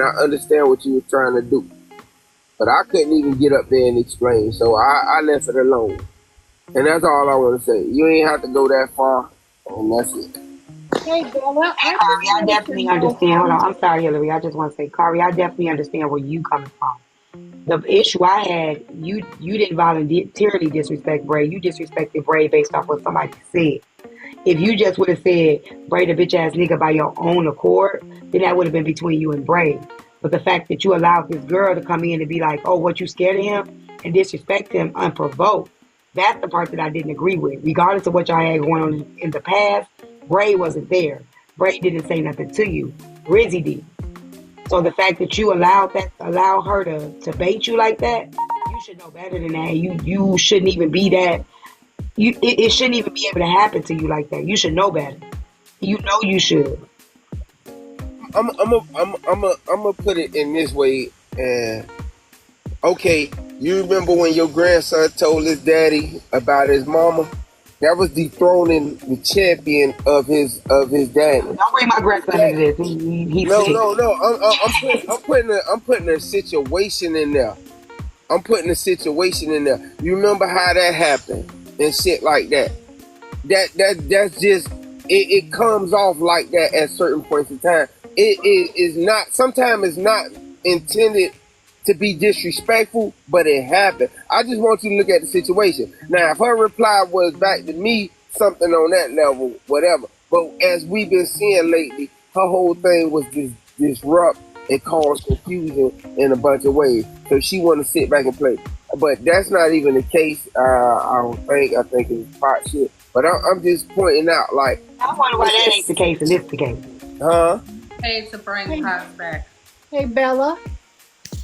I understand what you were trying to do. But I couldn't even get up there and explain, so I left it alone. And that's all I want to say. You ain't have to go that far, and that's it. Hey, Bella, Hey, I Kari, just I wanted to definitely know understand. how Hold on, much. I'm sorry, Hillary. I just want to say, Kari, I definitely understand where you coming from. The issue I had, you didn't voluntarily disrespect Bray. You disrespected Bray based off what somebody said. If you just would have said Bray the bitch ass nigga by your own accord, then that would have been between you and Bray. But the fact that you allowed this girl to come in and be like, oh, what, you scared of him, and disrespect him unprovoked, that's the part that I didn't agree with. Regardless of what y'all had going on in the past, Bray wasn't there. Bray didn't say nothing to you. Rizzy did. So the fact that you allow her to bait you like that, you should know better than that. You shouldn't even be that. It shouldn't even be able to happen to you like that. You should know better. You know you should. I'm gonna put it in this way. Okay, you remember when your grandson told his daddy about his mama? That was dethroning the champion of his daddy. Don't bring my His grandson into daddy. this. He's No, sick. no, no. I'm putting a situation in there. I'm putting a situation in there. You remember how that happened and shit like that. That's just it comes off like that at certain points in time. It is not. Sometimes it's not intended to be disrespectful, but it happened. I just want you to look at the situation. Now, if her reply was back to me, something on that level, whatever. But as we've been seeing lately, her whole thing was disrupt and cause confusion in a bunch of ways. So she want to sit back and play. But that's not even the case. I don't think. I think it's pot shit. But I'm just pointing out, like, I wonder why that ain't the case and this the case. huh? Paid to bring Hey, Pops back. hey, Bella,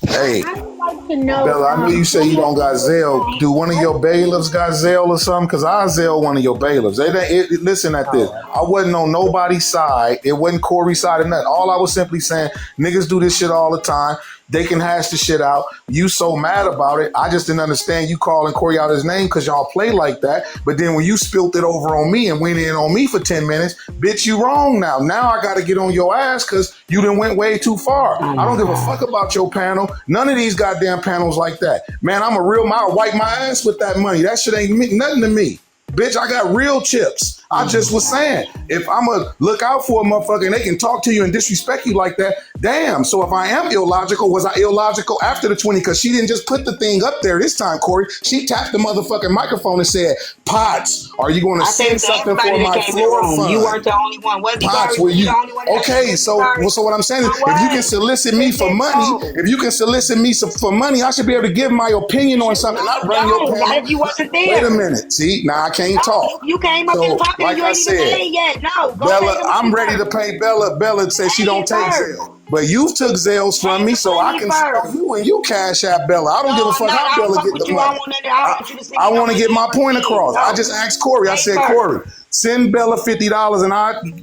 Hey, I would like to know. Bella, I know you say you don't got Zelle. Do one of your bailiffs got Zelle or something? Because I Zelle one of your bailiffs. Listen at this. I wasn't on nobody's side. It wasn't Corey's side or nothing. All I was simply saying, niggas do this shit all the time. They can hash the shit out. You so mad about it. I just didn't understand you calling Corey out his name because y'all play like that. But then when you spilt it over on me and went in on me for 10 minutes, bitch, you wrong now. Now I got to get on your ass because you done went way too far. Oh I my don't give a God. fuck about your panel. None of these goddamn panels like that. Man, I'm a real, I'll wipe my ass with that money. That shit ain't nothing to me. Bitch, I got real chips. Oh I my just was God. saying, if I'm a look out for a motherfucker and they can talk to you and disrespect you like that, damn. So if I am illogical, was I illogical after the 20? Because she didn't just put the thing up there this time, Corey. She tapped the motherfucking microphone and said, Potts, are you going to I send think to something for everybody that my came in the floor room, you fund? weren't the only one. Was he, Pots, Kari? will Was you the you? only one that got Okay, convicted, Kari? so what I'm saying is, So if you can what? solicit me It's for his money, fault. if you can solicit me for money, I should be able to give my opinion on No, something, not you run your don't. Not panel. if you wasn't Wait a there. minute. See, now I can't No, talk. you came up here So, talking and like you I ain't even said, paid yet. No, go pay Bella, the I'm money ready to first. pay Bella. Bella says she Pay don't it take first. Zelle. But you took Zelles from Pay me, the so I money can shit on first. you and you cash out Bella. I No, don't give a I'm fuck not. how I don't Bella fuck get with the you. I money. don't want nothing. I don't I, want you to send I me no want to money get my ever point again. across. I No. just asked Corey. I Pay said, first. Corey, send Bella $50 and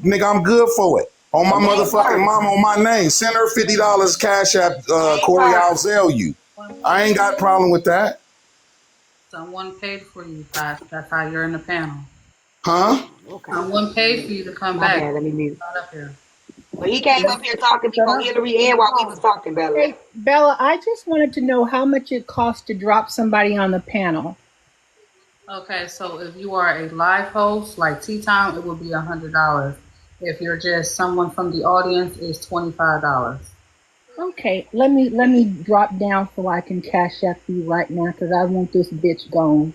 nigga, I'm good for it. On my Pay motherfucking first. mama, on my name. Send her $50 cash app, Pay Corey, I'll first. Zelle you. One I paid ain't for got a problem with that. someone paid for you, Pops. That's how you're in the panel. Huh? Okay. Someone paid for you to come My back. bad. Let me mute. Not up here. But he came up here talking Shut before up. Hillary and while we was talking, Bella. Hey, Bella, I just wanted to know how much it costs to drop somebody on the panel. Okay, so if you are a live host like Tea Time, it will be $100. If you're just someone from the audience, it's $25. Okay, let me drop down so I can cash up you right now because I want this bitch gone.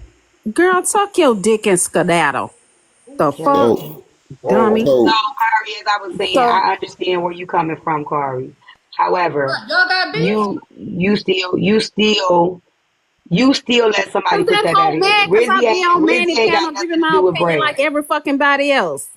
Girl, tuck your dick and skedaddle. The fuck, Hillary. So, dummy. So, so Kari, as I was saying, So I understand where you coming from, Kari. However, What, y'all got beef? you still let somebody I'm put that that whole out. mad because I be on Rizzy Manny ain't got panel nothing giving to my do with opinion Bray. like every fucking body else.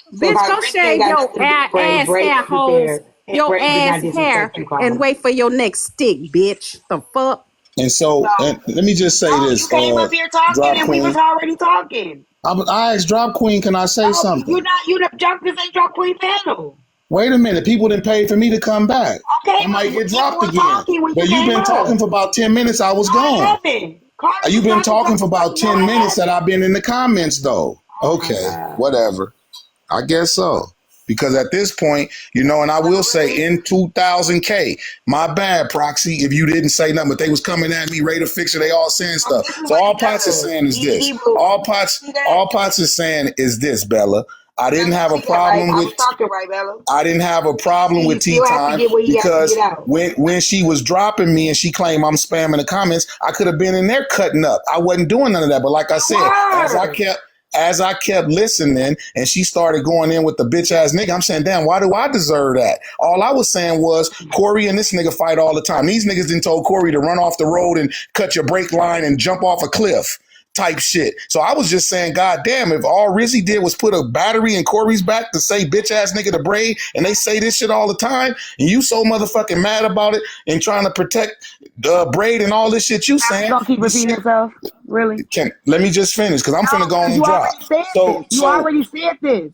So, Bitch, Kari, go Rizzy ain't shave got your nothing to do with Bray. ass Bray hair wasn't holes, there, and your Bray did not ass hair, disrespect you, and Kari. wait for your next stick, bitch. The fuck? So, and let me just say no, you this, came up here talking, Drop and we was Queen. already talking. I asked Drop Queen, can I say No, something? you the junk. This ain't your queen panel. Wait a minute, people didn't pay for me to come back. Okay, I might but get people dropped were again. talking when you But you've came been up. talking for about 10 minutes, I was No, I gone. haven't. Kari You've was been talking talking for talking about talking. No, 10 I minutes that haven't. I've been in the comments, though. Oh my Okay, god. whatever. I guess so. Because at this point, and I will say in 2000K, my bad, Proxy, if you didn't say nothing, but they was coming at me, ready to fix it, they all saying stuff. So all Potts is saying is this. All Potts is saying is this, Bella. I didn't have a problem with I didn't have a problem with Tea Time because when she was dropping me and she claimed I'm spamming the comments, I could have been in there cutting up. I wasn't doing none of that. But like I said, as I kept listening and she started going in with the bitch ass nigga, I'm saying, damn, why do I deserve that? All I was saying was Corey and this nigga fight all the time. These niggas didn't told Corey to run off the road and cut your brake line and jump off a cliff. Type shit. So I was just saying, God damn, if all Rizzy did was put a battery in Corey's back to say bitch ass nigga to Braid, and they say this shit all the time, and you so motherfucking mad about it and trying to protect Braid and all this shit you saying. You gonna keep repeating yourself? Really? Let me just finish because I'm finna go on and drop. You already said this.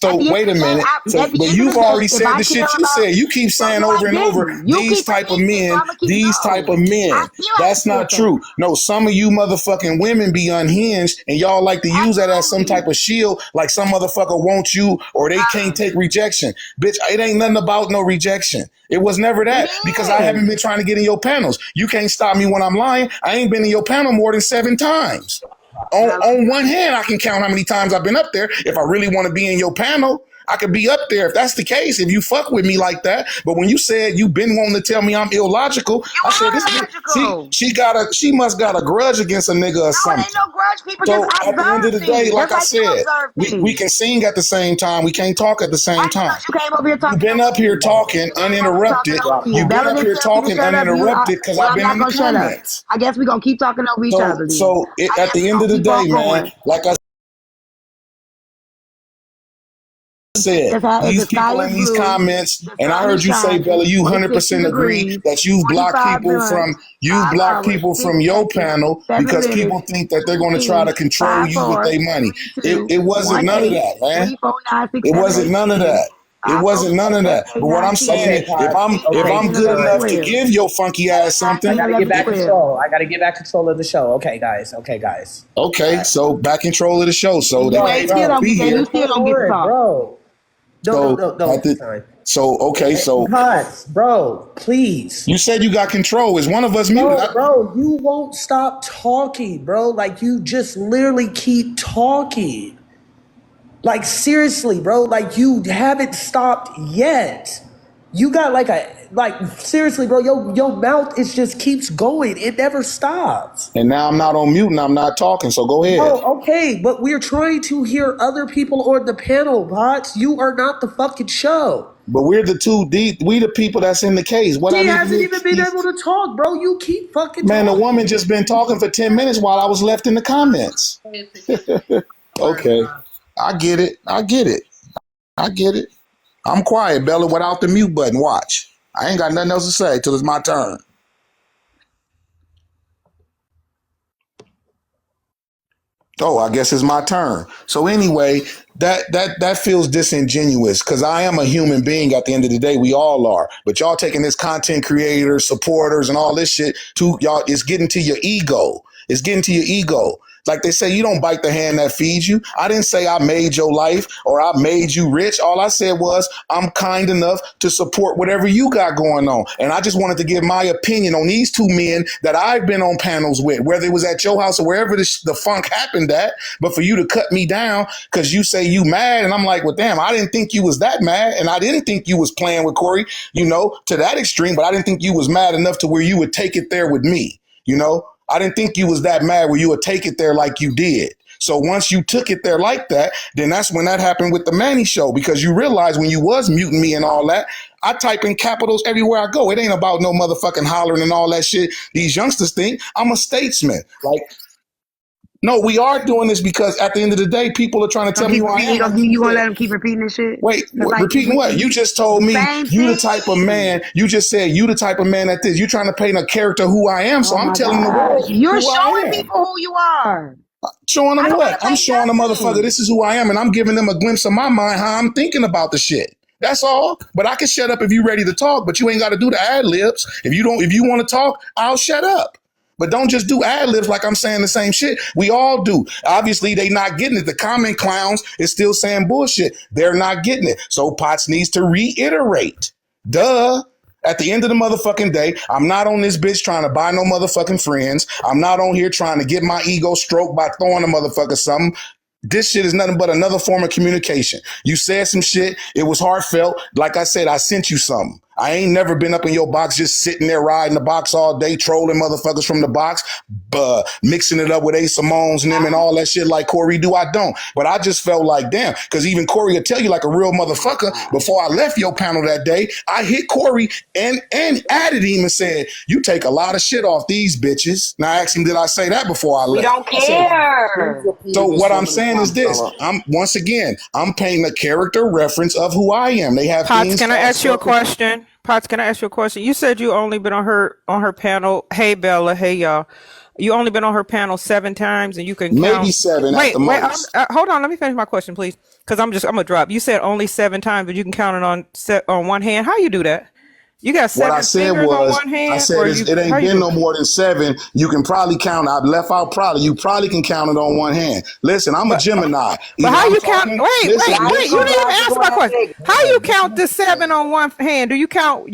So wait a minute. But you've already said the shit you said. You keep saying over and over, these type of men, these type of men. That's not true. No, some of you motherfucking women be unhinged and y'all like to use that as some type of shield, like some motherfucker wants you or they can't take rejection. Bitch, it ain't nothing about no rejection. It was never that because I haven't been trying to get in your panels. You can't stop me when I'm lying. I ain't been in your panel more than 7 times. On one hand, I can count how many times I've been up there. If I really want to be in your panel, I could be up there if that's the case, if you fuck with me like that. But when you said you been wanting to tell me I'm illogical, I said this she must got a grudge against a nigga or something. Ain't no grudge. People so just at the end of the day, like I said, we can sing at the same time. We can't talk at the same time. You've been up here talking uninterrupted. You've been up here talking uninterrupted because I've been in the comments. I guess we're going to keep talking over each other. So at the end of the day, man, like I said, these people in these comments, and I heard you say, Bella, you 100% agree that you've blocked people from your panel because people think that they're going to try to control you with their money. It wasn't none of that, man. It wasn't none of that. It wasn't none of that. But what I'm saying, if I'm good enough to give your funky ass something, I gotta get back control. I gotta get back control of the show. Okay, guys. Okay, so back control of the show. So they can't be here, bro. Bro, please. You said you got control. Is one of us muted? Bro, you won't stop talking, bro. Like, you just literally keep talking. Like, seriously, bro. Like, you haven't stopped yet. You got seriously, bro. Your mouth just keeps going. It never stops. And now I'm not on mute and I'm not talking. So go ahead. Oh, okay, but we're trying to hear other people on the panel, Bots. You are not the fucking show. But we're we the people that's in the case. He hasn't even been able to talk, bro. You keep fucking talking. The woman just been talking for 10 minutes while I was left in the comments. Okay. I get it. I'm quiet, Bella, without the mute button. Watch. I ain't got nothing else to say till it's my turn. Oh, I guess it's my turn. So anyway, that feels disingenuous because I am a human being at the end of the day. We all are. But y'all taking this content creators, supporters, and all this shit to y'all, it's getting to your ego. It's getting to your ego. Like they say, you don't bite the hand that feeds you. I didn't say I made your life or I made you rich. All I said was I'm kind enough to support whatever you got going on. And I just wanted to give my opinion on these two men that I've been on panels with, whether it was at your house or wherever the funk happened at. But for you to cut me down because you say you mad. And I'm like, well, damn, I didn't think you was that mad. And I didn't think you was playing with Corey, to that extreme. But I didn't think you was mad enough to where you would take it there with me, I didn't think you was that mad where you would take it there like you did. So once you took it there like that, then that's when that happened with the Manny show, because you realize when you was muting me and all that, I type in capitals everywhere I go. It ain't about no motherfucking hollering and all that shit. These youngsters think I'm a statesman. No, we are doing this because at the end of the day, people are trying to tell me who I am. You gonna let them keep repeating this shit? Wait, repeating what? You just told me you the type of man. You just said you the type of man that this. You trying to paint a character who I am. So I'm telling the world. You're showing people who you are. Showing them what? I'm showing the motherfucker this is who I am, and I'm giving them a glimpse of my mind, how I'm thinking about the shit. That's all. But I can shut up if you ready to talk, but you ain't got to do the ad libs. If you want to talk, I'll shut up. But don't just do ad libs like I'm saying the same shit. We all do. Obviously, they not getting it. The comment clowns is still saying bullshit. They're not getting it. So Potts needs to reiterate. Duh. At the end of the motherfucking day, I'm not on this bitch trying to buy no motherfucking friends. I'm not on here trying to get my ego stroked by throwing a motherfucker something. This shit is nothing but another form of communication. You said some shit. It was heartfelt. Like I said, I sent you something. I ain't never been up in your box just sitting there riding the box all day, trolling motherfuckers from the box, mixing it up with Ace Simone's and them and all that shit like Corey do. I don't. But I just felt like, damn, because even Corey will tell you like a real motherfucker, before I left your panel that day, I hit Corey and added him and said, you take a lot of shit off these bitches. Now I asked him, did I say that before I left? We don't care. So what I'm saying is this. I'm painting a character reference of who I am. They have Potts, things. can I ask you a question? Potts, can I ask you a question? You said you only been on her panel. Hey Bella, hey y'all. You only been on her panel 7 times, and you can count. Maybe 7 at the most. Hold on, let me finish my question, please, because I'm gonna drop. You said only 7 times, but you can count it on one hand. How you do that? You got 7 What I said fingers on was, one hand? I said it ain't been no more than 7. You can probably count. I left out probably. You probably can count it on one hand. Listen, I'm a Gemini. But how you count? Wait. You didn't even answer my question. How you count the 7 on one hand? Do you count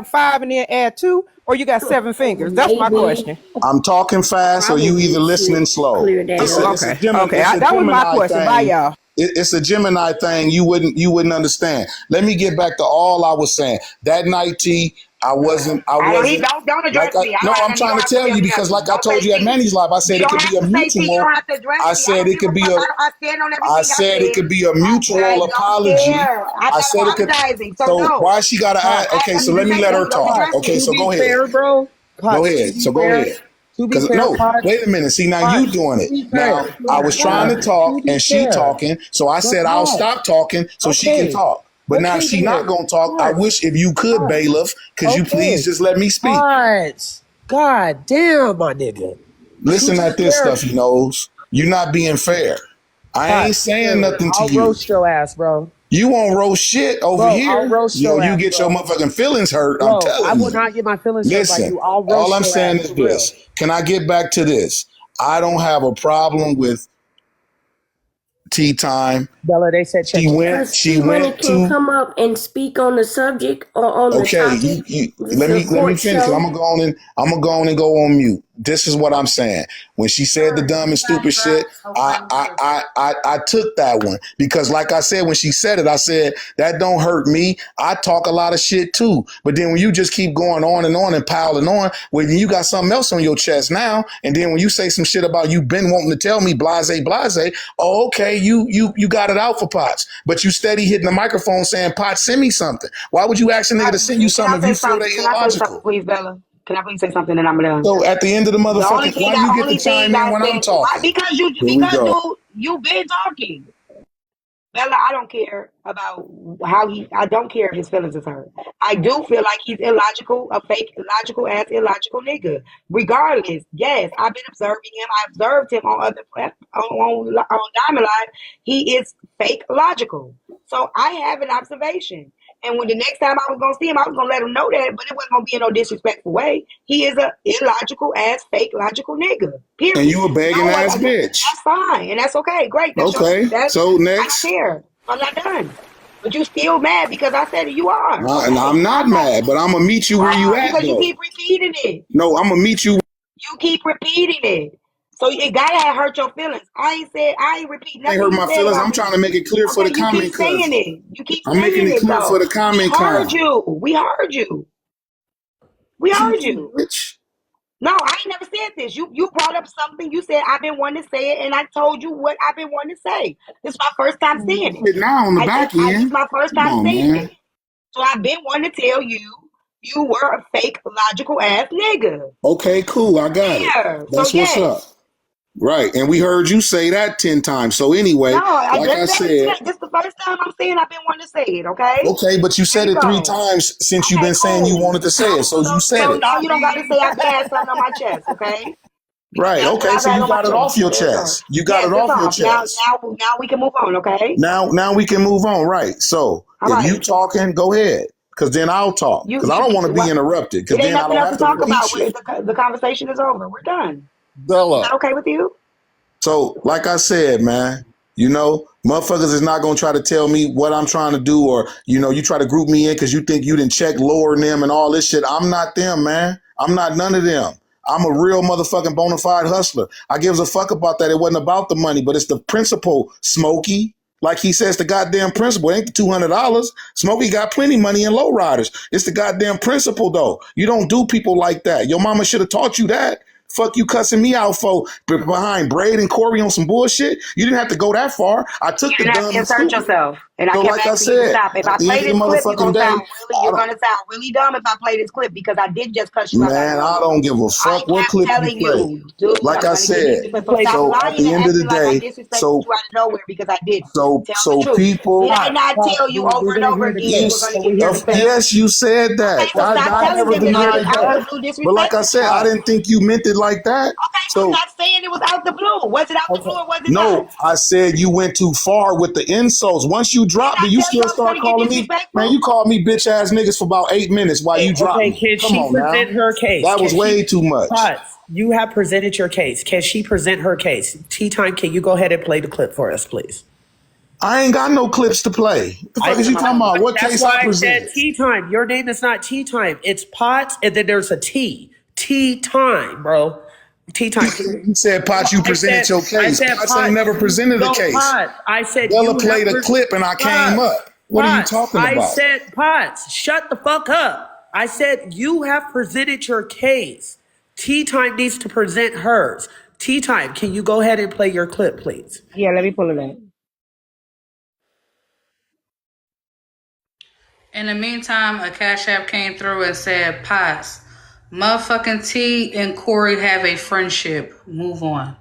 5 and then add 2, or you got 7 fingers? That's my question. I'm talking fast, or you either listening slow. It's a Okay. That was my question. Bye, y'all. It's a Gemini thing. You wouldn't understand. Let me get back to all I was saying. That night, T, I wasn't. Don't address me. No, I'm trying to tell you because, like I told you at Manny's Live, I said it could be a mutual. I said it could be a. I said it could be a mutual apology. I said it could. So why she gotta add? Okay, so let me let her talk. Okay, so go ahead. Go ahead. So go ahead. Because no, wait a minute. See, now you doing it. Now I was trying to talk and she talking, so I said I'll stop talking so she can talk. But now she not gonna talk. I wish if you could, bailiff, could you please just let me speak? God damn, my nigga. Listen at this stuff, he knows. You're not being fair. I ain't saying nothing to you. I'll roast your ass, bro. You won't roast shit over here. I'll roast your ass, you get your motherfucking feelings hurt. Bro, I'm telling you. I will not get my feelings hurt by you. I'll roast all I'm your saying ass is for real. this. Can I get back to this? I don't have a problem with tea time. Bella, they said she went to come up and speak on the subject or on the topic. Let me finish. I'm gonna go on and go on mute. This is what I'm saying. When she said the dumb and stupid shit, I took that one because, like I said, when she said it, I said that don't hurt me. I talk a lot of shit too. But then when you just keep going on and piling on, when you got something else on your chest now, and then when you say some shit about you been wanting to tell me blase, oh, okay, you got it out for Potts, but you steady hitting the microphone saying Potts, send me something. Why would you ask a nigga to send you something if you feel they illogical? Please, Bella. Can I please say something and I'm done? So at the end of the motherfucking, why you get to chime in when I'm talking? Because you been talking. Bella, I don't care about I don't care if his feelings is hurt. I do feel like he's illogical, a fake illogical ass illogical nigga. Regardless, yes, I've been observing him. I observed him on other on Diamond Live. He is fake logical. So I have an observation. And when the next time I was gonna see him, I was gonna let him know that, but it wasn't gonna be in no disrespectful way. He is a illogical ass, fake logical nigga. Period. And you a begging ass bitch. That's fine, and that's okay. Great. That's okay. So next, I don't care. I'm not done. But you still mad because I said it. You are. And I'm not mad, but I'm gonna meet you where you at. Because you keep repeating it. No, I'm gonna meet you. You keep repeating it. So it gotta hurt your feelings. I ain't repeating nothing. I hurt my feelings. I'm trying to make it clear for the comment. You keep saying it. You keep I'm making it clear for the comment. We heard you. We heard you. No, I ain't never said this. You brought up something. You said I've been wanting to say it, and I told you what I've been wanting to say. This is my first time saying it. Now on the back end. This is my first time saying it. So I've been wanting to tell you. You were a fake logical ass nigga. Okay, cool. I got it. That's what's up. Right, and we heard you say that 10 times. So anyway, like I said, this is the first time I'm saying I've been wanting to say it. Okay. Okay, but you said it 3 times since you've been saying you wanted to say it. So you said it. No, you don't got to say I had something on my chest. Okay. Right. Okay. So you got it off your chest. You got it off your chest. Now we can move on. Okay. Now we can move on. Right. So if you talking, go ahead. Because then I'll talk. Because I don't want to be interrupted. Because It ain't then I nothing don't else have to to talk repeat about. shit. The conversation is over. We're done. Is Bella. that okay with you? So, like I said, man, motherfuckers is not going to try to tell me what I'm trying to do, or, you try to group me in because you think you didn't check lower than them and all this shit. I'm not them, man. I'm not none of them. I'm a real motherfucking bona fide hustler. I gives a fuck about that. It wasn't about the money, but it's the principle, Smokey. Like he says, the goddamn principle. It ain't the $200. Smokey got plenty money in lowriders. It's the goddamn principle, though. You don't do people like that. Your mama should have taught you that. Fuck you cussing me out for behind Braid and Corey on some bullshit. You didn't have to go that far. I took the You didn't have dumb to and insert stupid. yourself. And So I kept like I asking you to said, stop. If I at the play end of the this clip, motherfucking day, you're gonna sound really dumb if I play this clip because I did just cuss you out. man, I don't give a I fuck what kept clip you telling play. you, dude. Like I said, Stop so lying at the and end of the acting like I day, disrespected so you out of nowhere because I didn't. so Tell so the truth. people, Did I not tell you over we're and gonna over hear the again you were yes, gonna get disrespected? yes, you said that. Okay, so stop I telling never them that it was denied out the that. blue But like I disrespecting said, me. I didn't think you meant it like that. Okay, so So stop saying it was out the blue. Was it out the blue or was it not? no, I said you went too far with the insults. Once you dropped it, you still start calling me. Man, you called me bitch ass niggas for about 8 minutes while you dropped Okay, me. can Come she on now. present her case? That was way too much. Potts, you have presented your case. Can she present her case? Tea Time, can you go ahead and play the clip for us, please? I ain't got no clips to play. The fuck is you talking about? What That's case why I I presented? said Tea Time. Your name is not Tea Time. It's Potts, and then there's a T. Tea Time, bro. Tea Time. You said Potts, you presented your case. Potts ain't never presented a case. Potts, I said Bella you played a clip and I came up. What are you talking about? I said, Potts, shut the fuck up. I said you have presented your case. Tea Time needs to present hers. Tea Time, can you go ahead and play your clip, please? Yeah, let me pull it up. In the meantime, a Cash App came through and said, Potts, motherfucking T and Corey have a friendship. Move on.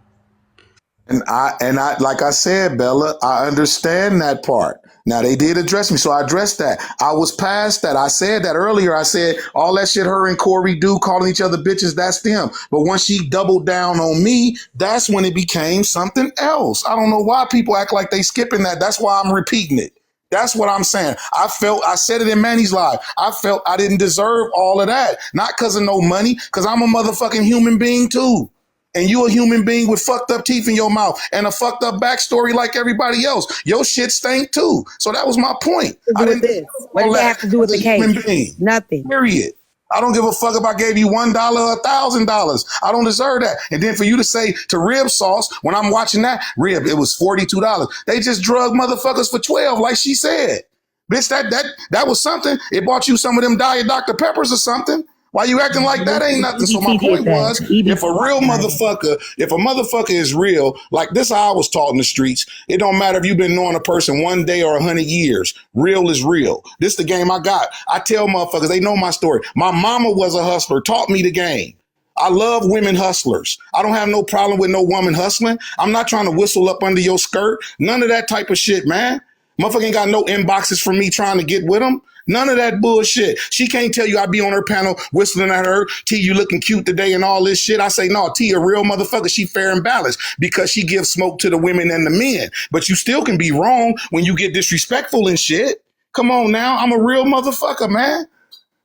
And I, like I said, Bella, I understand that part. Now they did address me, so I addressed that. I was past that. I said that earlier. I said all that shit her and Corey do, calling each other bitches, that's them. But once she doubled down on me, that's when it became something else. I don't know why people act like they skipping that. That's why I'm repeating it. That's what I'm saying. I said it in Manny's live. I felt I didn't deserve all of that. Not because of no money, because I'm a motherfucking human being too. And you a human being with fucked up teeth in your mouth and a fucked up backstory like everybody else. Your shit stank too. So that was my point. What does that have to do with the case? Nothing. Period. I don't give a fuck if I gave you $1 or $1,000. I don't deserve that. And then for you to say to rib sauce, when I'm watching that, rib, it was $42. They just drug motherfuckers for 12, like she said. Bitch, that was something. It bought you some of them Diet Dr. Peppers or something. Why you acting like that ain't nothing? So my point was, if a real motherfucker, if a motherfucker is real, like this how I was taught in the streets, it don't matter if you've been knowing a person 1 day or 100 years. Real is real. This the game I got. I tell motherfuckers, they know my story. My mama was a hustler, taught me the game. I love women hustlers. I don't have no problem with no woman hustling. I'm not trying to whistle up under your skirt. None of that type of shit, man. Motherfucker ain't got no inboxes from me trying to get with them. None of that bullshit. She can't tell you I be on her panel whistling at her, T, you looking cute today and all this shit. I say, no, T, a real motherfucker. She fair and balanced because she gives smoke to the women and the men. But you still can be wrong when you get disrespectful and shit. Come on now. I'm a real motherfucker, man.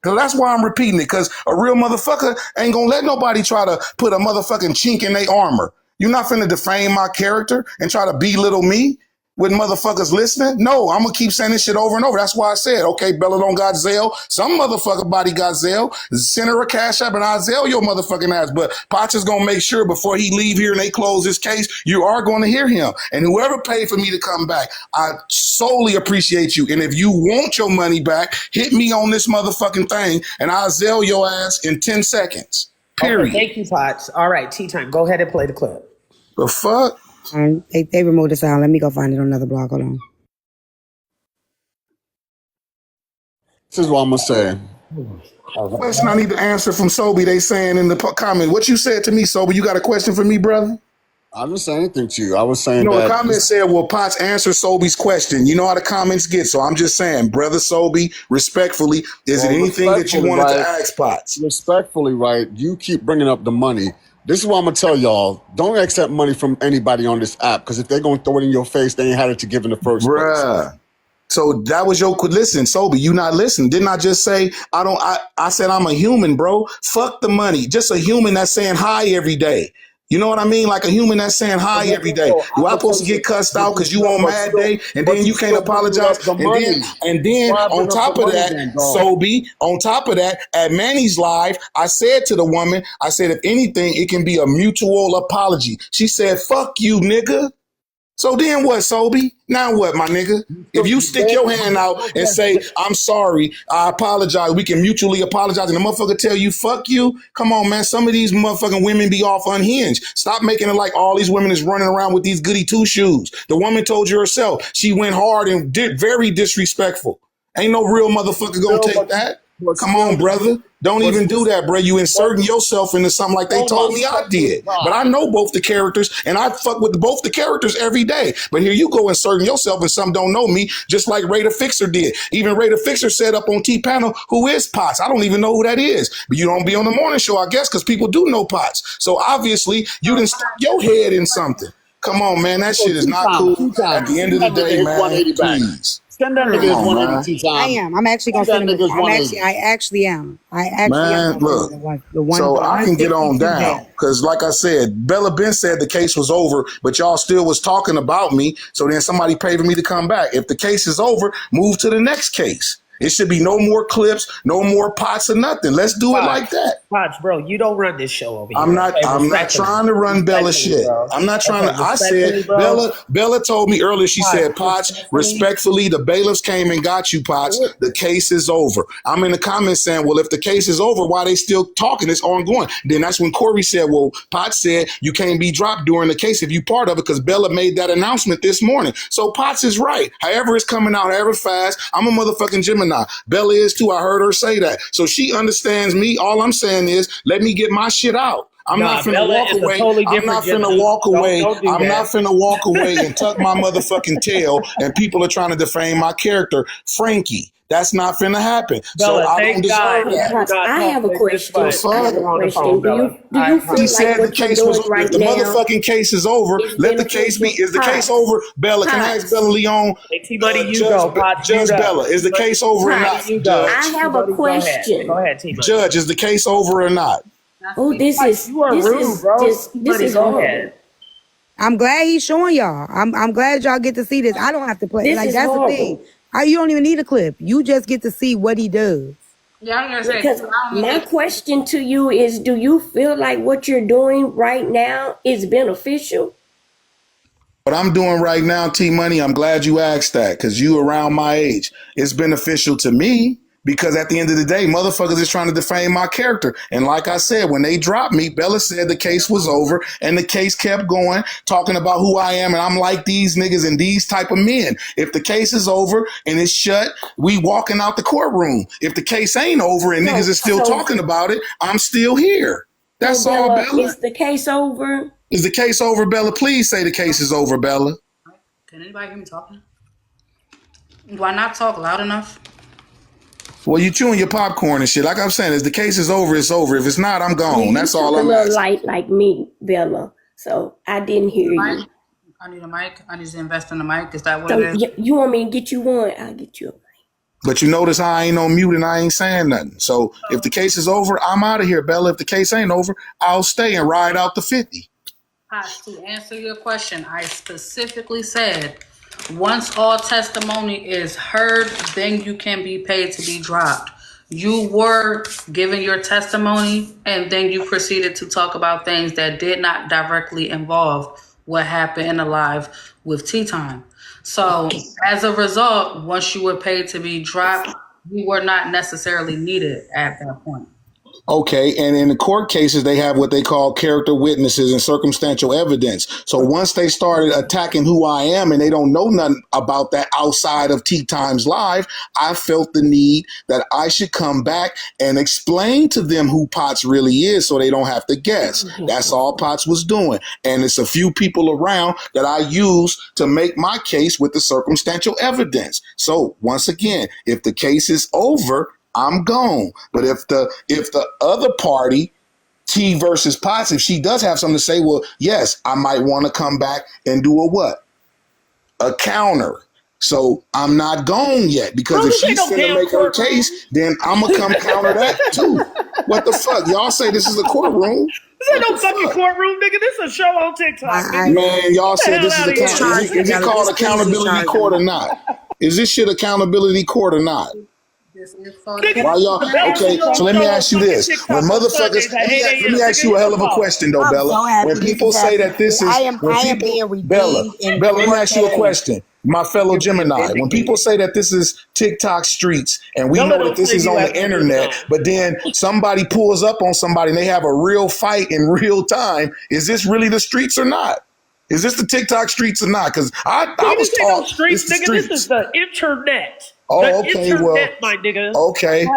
So that's why I'm repeating it, because a real motherfucker ain't gonna let nobody try to put a motherfucking chink in their armor. You're not finna defame my character and try to belittle me with motherfuckers listening. No, I'm gonna keep saying this shit over and over. That's why I said, okay, Bella don't got Zelle. Some motherfucker body got Zelle. Send her a Cash App and I'll Zelle your motherfucking ass. But Potts is gonna make sure before he leave here and they close this case, you are gonna hear him. And whoever paid for me to come back, I solely appreciate you. And if you want your money back, hit me on this motherfucking thing and I'll Zelle your ass in 10 seconds. Period. Okay, thank you, Potts. All right, Tea Time, go ahead and play the clip. The fuck? They removed the sound. Let me go find it on another blog. Hold on. This is what I'm gonna say. Question I need to answer from Sobe. They saying in the comment, what you said to me, Sobe? You got a question for me, brother? I didn't say anything to you. I was saying the that. comment said, "Will Potts answer Sobe's question?" You know how the comments get, so I'm just saying, brother Sobe, respectfully, is it anything that you wanted to ask Potts? Respectfully, right? You keep bringing up the money. This is what I'm gonna tell y'all: don't accept money from anybody on this app, because if they're gonna throw it in your face, they ain't had it to give in the first place. So that was your listen, Sober. You not listen. Didn't I just say I said I'm a human, bro. Fuck the money. Just a human that's saying hi every day. You know what I mean? Like a human that's saying hi every day. Do I supposed to get cussed out because you on mad day and then you can't apologize? And then on top of that, Sobe, on top of that, at Manny's live, I said to the woman, I said, if anything, it can be a mutual apology. She said, fuck you, nigga. So then what, Sobe? Now what, my nigga? If you stick your hand out and say, I'm sorry, I apologize, we can mutually apologize, and the motherfucker tell you, fuck you, come on, man. Some of these motherfucking women be off unhinged. Stop making it like all these women is running around with these goody two-shoes. The woman told you herself, she went hard and very disrespectful. Ain't no real motherfucker gonna take that. Come on, brother. Don't even do that, bro. You inserting yourself into something like they told me I did. But I know both the characters, and I fuck with both the characters every day. But here you go inserting yourself in some don't know me, just like Ray the Fixer did. Even Ray the Fixer said up on T-Panel, who is Potts? I don't even know who that is. But you don't be on the morning show, I guess, because people do know Potts. So obviously, you didn't stick your head in something. Come on, man. That shit is not cool. At the end of the day, man, please. Send that nigga his 182 times. I am. I'm actually gonna send him. I actually am. Man, look. So I can get on down because, like I said, Bella Ben said the case was over, but y'all still was talking about me. So then somebody paid for me to come back. If the case is over, move to the next case. It should be no more clips, no more Potts or nothing. Let's do it like that. Potts, bro, you don't run this show over here. I'm not trying to run Bella shit. Bro. I'm not trying to. I said, Bella told me earlier, she said, Potts, respectfully, the bailiffs came and got you, Potts. The case is over. I'm in the comments saying, well, if the case is over, why they still talking? It's ongoing. Then that's when Corey said, well, Potts said you can't be dropped during the case if you part of it because Bella made that announcement this morning. So Potts is right. However it's coming out, however fast, I'm a motherfucking Gemini. Bella is too. I heard her say that. So she understands me. All I'm saying is, let me get my shit out. I'm not finna walk away. I'm not finna walk away. I'm not finna walk away and tuck my motherfucking tail and people are trying to defame my character, Frankie. That's not finna happen. Bella, so I don't deserve that. I have a question. Do you feel She said like the case was over. If the motherfucking case is over, let the case be. Is the case over? Bella, can I ask Bella Leon? Hey, T-Buddy, you go. Judge Bella, is the case over or not? I have a question. Go ahead, T-Buddy. Judge, is the case over or not? Oh, this is horrible. I'm glad he's showing y'all. I'm glad y'all get to see this. I don't have to play. Like that's the thing. You don't even need a clip. You just get to see what he does. Yeah, I'm gonna say. Because my question to you is: do you feel like what you're doing right now is beneficial? What I'm doing right now, T Money, I'm glad you asked that because you around my age. It's beneficial to me. Because at the end of the day, motherfuckers is trying to defame my character. And like I said, when they dropped me, Bella said the case was over and the case kept going, talking about who I am. And I'm like these niggas and these type of men. If the case is over and it's shut, we walking out the courtroom. If the case ain't over and niggas is still talking about it, I'm still here. That's all, Bella. Is the case over? Is the case over, Bella? Please say the case is over, Bella. Can anybody hear me talking? Do I not talk loud enough? Well, you chewing your popcorn and shit. Like I'm saying, if the case is over, it's over. If it's not, I'm gone. That's all I'm asking. A little light like me, Bella. So I didn't hear you. I need a mic. I need to invest in a mic. Is that what it is? You want me to get you one? I'll get you a mic. But you notice how I ain't on mute and I ain't saying nothing. So if the case is over, I'm out of here, Bella. If the case ain't over, I'll stay and ride out the 50. To answer your question, I specifically said, once all testimony is heard, then you can be paid to be dropped. You were giving your testimony and then you proceeded to talk about things that did not directly involve what happened in the live with Tea Time. So as a result, once you were paid to be dropped, you were not necessarily needed at that point. Okay, and in the court cases, they have what they call character witnesses and circumstantial evidence. So once they started attacking who I am and they don't know nothing about that outside of Tea Times Live, I felt the need that I should come back and explain to them who Potts really is so they don't have to guess. That's all Potts was doing. And it's a few people around that I use to make my case with the circumstantial evidence. So once again, if the case is over, I'm gone. But if the other party, T versus Potts, if she does have something to say, well, yes, I might want to come back and do a what? A counter. So I'm not gone yet because Bro, if this ain't she's no finna damn make her courtroom. case, then I'm gonna come counter that too. What the fuck? Y'all say this is a courtroom? This ain't no fucking courtroom, nigga. This is a show on TikTok, nigga. Man, y'all Get the said hell this is out of here. is it called accountability court or not? Is this shit accountability court or not? This is for the Nigga, Why y'all? Bella Okay, Seal so let me show on ask you fucking this: when TikTok on motherfuckers, Sundays at 8 let me a.m. ask Nigga, you a hit hell the of a call. question though, I'm Bella. so happy When this people is say that happening. this is when I am people, being Bella, redeemed in Bella, let me ask you a 4K. question, my fellow You're being Gemini. When people vindicated. say that this is TikTok streets, and we Bella know that don't this claim is you on the having a good internet, time. but then somebody pulls up on somebody and they have a real fight in real time, is this really the streets or not? Is this the TikTok streets or not? Because I Nigga, was this ain't no taught it's streets, the nigga. This is streets. the internet. The Oh, okay, well, internet, my nigga. okay.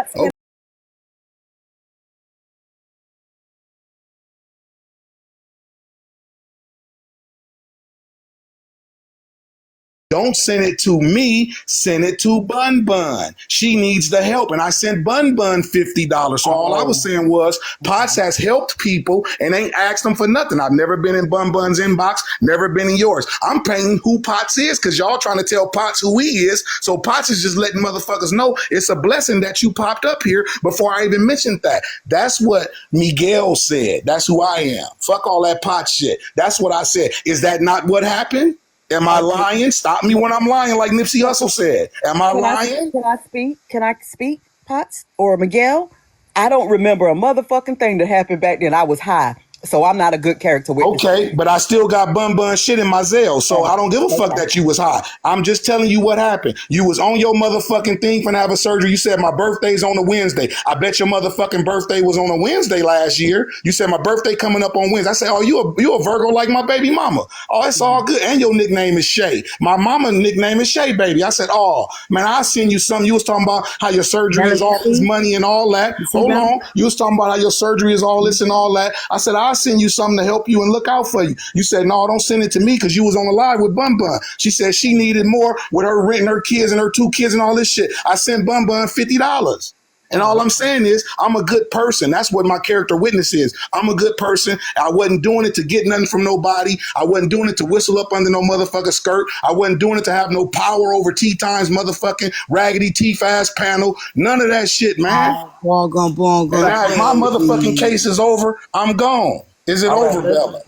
Don't send it to me, send it to Bun Bun. She needs the help. And I sent Bun Bun $50. So all I was saying was Potts has helped people and ain't asked them for nothing. I've never been in Bun Bun's inbox, never been in yours. I'm paying who Potts is because y'all trying to tell Potts who he is. So Potts is just letting motherfuckers know it's a blessing that you popped up here before I even mentioned that. That's what Miguel said. That's who I am. Fuck all that Potts shit. That's what I said. Is that not what happened? Am I lying? Stop me when I'm lying, like Nipsey Hussle said. Am I lying? Can I speak? Can I speak, Potts or Miguel? I don't remember a motherfucking thing that happened back then. I was high, so I'm not a good character witness. Okay, but I still got Bun Bun shit in my Zelle, so I don't give a fuck that you was high. I'm just telling you what happened. You was on your motherfucking thing for have a surgery. You said my birthday's on a Wednesday. I bet your motherfucking birthday was on a Wednesday last year. You said my birthday coming up on Wednesday. I said, oh, you a Virgo like my baby mama. Oh, it's all good. And your nickname is Shay. My mama nickname is Shay, baby. I said, oh, man, I'll send you something. You was talking about how your surgery is all this money and all that. Hold on. You was talking about how your surgery is all this and all that. I said, I'll send you something to help you and look out for you. You said, no, don't send it to me because you was on the live with Bun Bun. She said she needed more with her renting her kids and her 2 kids and all this shit. I sent Bun Bun $50. And all I'm saying is I'm a good person. That's what my character witness is. I'm a good person. I wasn't doing it to get nothing from nobody. I wasn't doing it to whistle up under no motherfucking skirt. I wasn't doing it to have no power over T-Time's motherfucking raggedy T-Fast panel. None of that shit, man. And now if my motherfucking case is over, I'm gone. Is it over, Bella?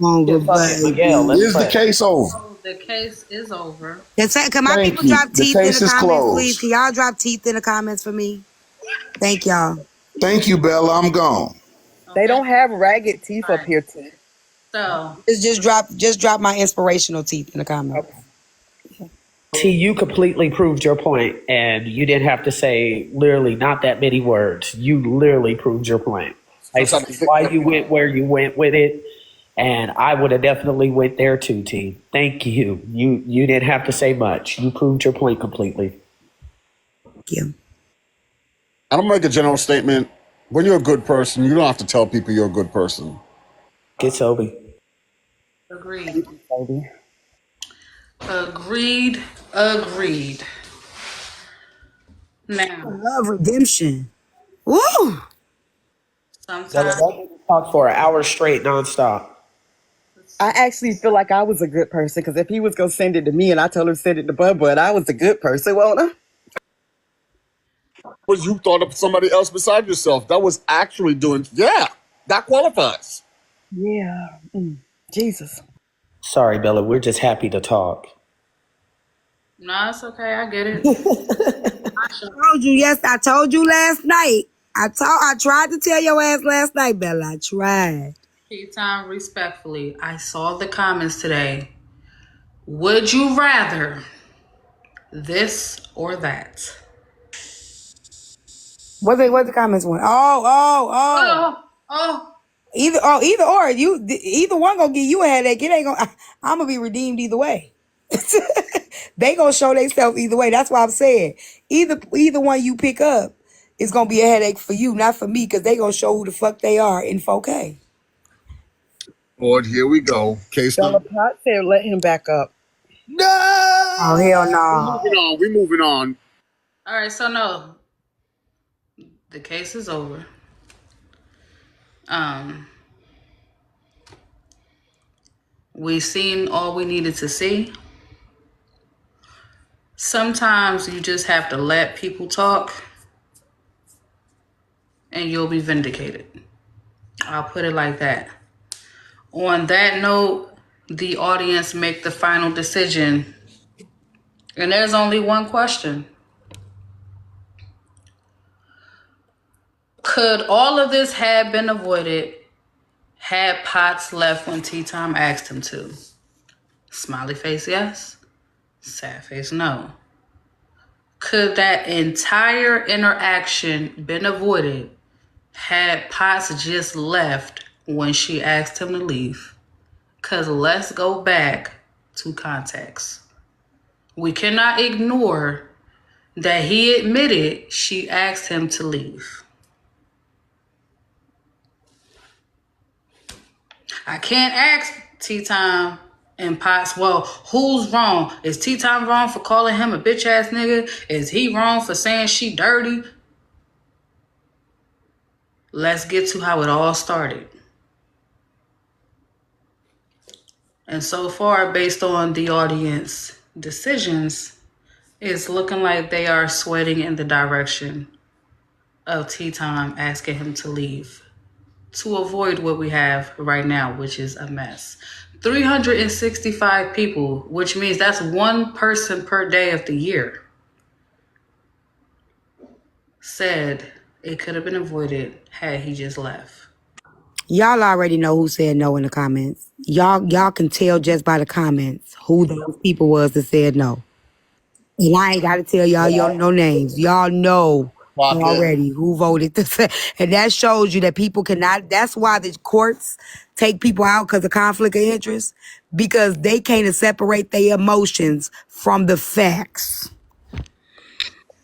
Is the case over? The case is over. Can my Thank people you. drop The teeth in case the is comments, closed. please? Can y'all drop teeth in the comments for me? Thank y'all. Thank you, Bella. I'm gone. They don't have ragged teeth up here, T. So Just drop my inspirational teeth in the comments. T, you completely proved your point, and you didn't have to say literally not that many words. You literally proved your point. I see why you went where you went with it, and I would have definitely went there too, T. Thank you. You didn't have to say much. You proved your point completely. Thank you. I'm gonna make a general statement. When you're a good person, you don't have to tell people you're a good person. Get Sobe. agreed. Agreed. Agreed. I Now, love redemption. Woo! sometimes Talk for an hour straight, nonstop. I actually feel like I was a good person because if he was gonna send it to me and I told him to send it to Bud Bud, I was a good person, won't I? Was you thought of somebody else beside yourself? That was actually doing. Yeah, that qualifies. Yeah. Jesus. Sorry, Bella. We're just happy to talk. no, it's okay. I get it. I told you last night. I tried to tell your ass last night, Bella. I tried. T-Time, respectfully, I saw the comments today. Would you rather this or that? What the comments went? Oh. Either or. Either one gonna give you a headache. It ain't gonna. I'm gonna be redeemed either way. They gonna show themselves either way. That's why I'm saying either one you pick up is gonna be a headache for you, not for me, because they gonna show who the fuck they are in 4K. Lord, here we go. Case Bella number. Pot said, let him back up. No. Oh hell no. We're moving on. All right, so no. The case is over. We seen all we needed to see. Sometimes you just have to let people talk and you'll be vindicated. I'll put it like that. On that note, the audience make the final decision. And there's only one question. Could all of this have been avoided had Potts left when Tea Time asked him to? Smiley face, yes. Sad face, no. Could that entire interaction been avoided had Potts just left when she asked him to leave? Because let's go back to context. We cannot ignore that he admitted she asked him to leave. I can't ask Tea Time and Potts, well, who's wrong? Is Tea Time wrong for calling him a bitch ass nigga? Is he wrong for saying she dirty? Let's get to how it all started. And so far, based on the audience decisions, it's looking like they are sweating in the direction of Tea Time asking him to leave to avoid what we have right now, which is a mess. 365 people, which means that's one person per day of the year, said it could have been avoided had he just left. Y'all already know who said no in the comments. Y'all can tell just by the comments who those people was that said no. And I ain't got to tell y'all no names. Y'all know already who voted to say. And that shows you that people cannot. That's why the courts take people out because of conflict of interest, because they can't separate their emotions from the facts.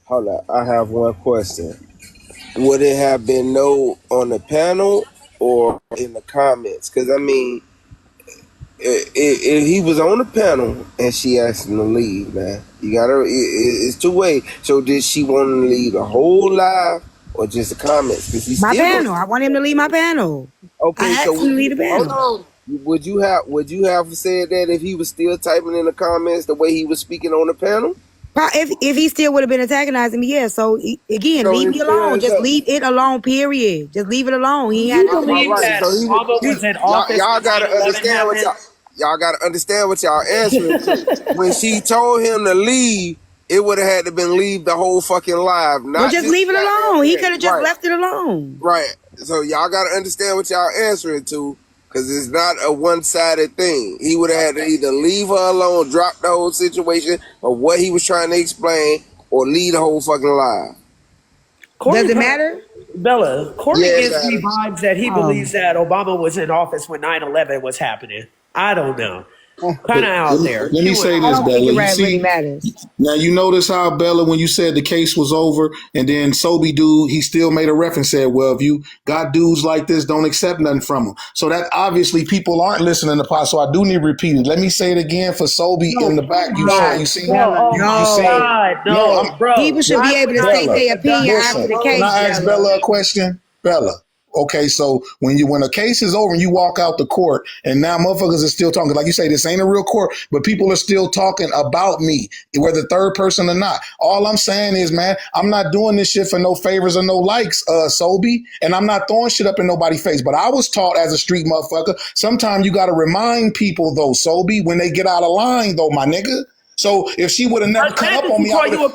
Hold up, I have one question. Would it have been no on the panel or in the comments? Because I mean, if he was on the panel and she asked him to leave, man, you gotta. It's two ways. So did she want him to leave the whole live or just the comments? Because he's my still panel. I want him to leave my panel. Okay, I asked him to leave the panel. Hold on. Would you have said that if he was still typing in the comments the way he was speaking on the panel? If he still would have been antagonizing me, yeah. So again, leave me alone. Just leave it alone. Period. Just leave it alone. He ain't had to believe that Obama was in office. Y'all gotta understand what y'all gotta understand what y'all answering to. When she told him to leave, it would have had to been leave the whole fucking live. Not just leave it alone. He could have just left it alone. Right. So y'all gotta understand what y'all answering to. Because it's not a one-sided thing. He would have had to either leave her alone, drop the whole situation of what he was trying to explain, or leave the whole fucking live. Does it matter? Bella, Corey gives me vibes that he believes that Obama was in office when 9/11 was happening. I don't know. Kind of out there. Let me say this, Bella. You see, now you notice how, Bella, when you said the case was over, and then Sobe dude, he still made a reference, said, well, if you got dudes like this, don't accept nothing from them. So that obviously people aren't listening to Pot, so I do need to repeat it. Let me say it again for Sobe in the back. You see? Bro. People should be able to state their opinion after the case. Can I ask Bella a question? Bella. Okay, so when a case is over and you walk out the court and now motherfuckers are still talking, like you say, this ain't a real court, but people are still talking about me, whether third person or not. All I'm saying is, man, I'm not doing this shit for no favors or no likes, Sobe, and I'm not throwing shit up in nobody's face. But I was taught as a street motherfucker, sometimes you got to remind people, though, Sobe, when they get out of line, though, my nigga. So if she would have never come up on me, I would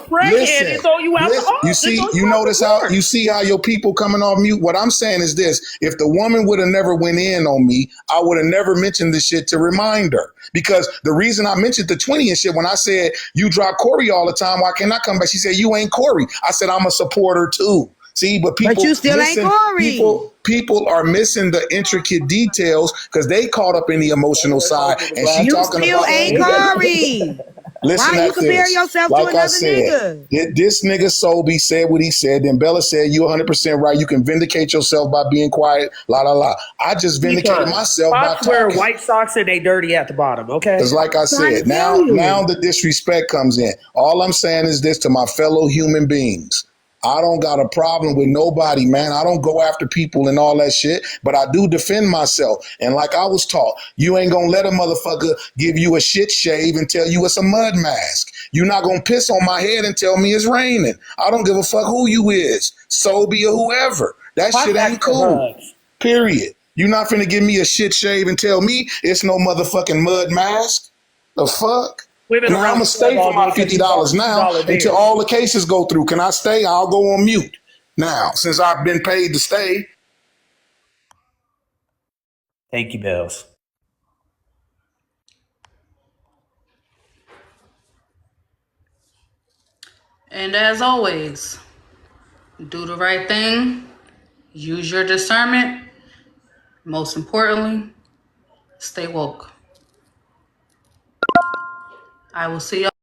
you see, you notice how you see how your people coming off mute. What I'm saying is this: if the woman would have never went in on me, I would have never mentioned this shit to remind her. Because the reason I mentioned the 20 and shit when I said you drop Corey all the time, why can't I come back? She said you ain't Corey. I said I'm a supporter too. See, but you still ain't Corey. People are missing the intricate details because they caught up in the emotional side, and she you talking still about ain't Corey. Listen, why you compare yourself to another nigga? This nigga Sobe said what he said. Then Bella said you 100% right. You can vindicate yourself by being quiet. La la la. I just vindicated myself by talking. Wear white socks and they dirty at the bottom. Okay. Because like I said, now the disrespect comes in. All I'm saying is this to my fellow human beings. I don't got a problem with nobody, man. I don't go after people and all that shit, but I do defend myself. And like I was taught, you ain't gonna let a motherfucker give you a shit shave and tell you it's a mud mask. You're not gonna piss on my head and tell me it's raining. I don't give a fuck who you is, Sobe or whoever. That shit ain't cool. Period. You're not finna give me a shit shave and tell me it's no motherfucking mud mask. The fuck? Women Now I'm gonna stay for my $50 now until all the cases go through. Can I stay? I'll go on mute now since I've been paid to stay. Thank you, Bells. And as always, do the right thing, use your discernment. Most importantly, stay woke. I will see y'all.